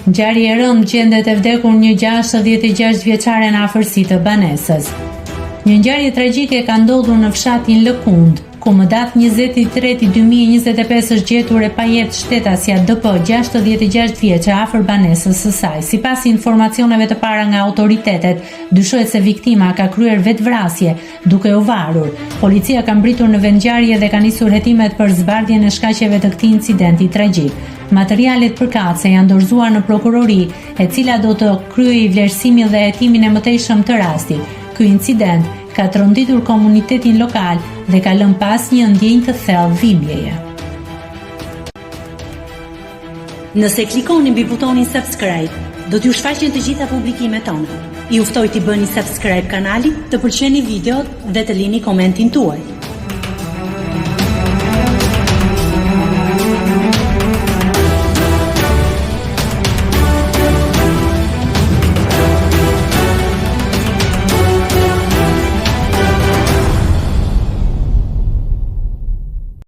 Ngjarje e rëndë gjendet e vdekur një 66 vjeçare në afërsi të banesës. Një ngjarje tragjike ka ndodhur në fshatin Lëkund, ku më datë 23/2025 është gjetur e pajetë shtetësja DP 66 vjeçe afër banesës së saj. Sipas informacioneve të para nga autoritetet, dyshohet se viktima ka kryer vetvrasje duke u varur. Policia ka mbritur në vend ngjarje dhe ka nisur hetimet për zbardhjen e shkaqeve të këtij incidenti tragjik. Materialet përkatëse janë dorëzuar në prokurori, e cila do të kryejë vlerësimin dhe hetimin e mëtejshëm të rastit. Ky incident ka tronditur komunitetin lokal dhe ka lënë pas një ndjenjë të thellë dhimbjeje. Nëse klikoni mbi butonin subscribe, do t'ju shfaqen të gjitha publikimet tona. Ju ftoj t'i bëni subscribe kanalit, të pëlqeni videot dhe të lini komentin tuaj.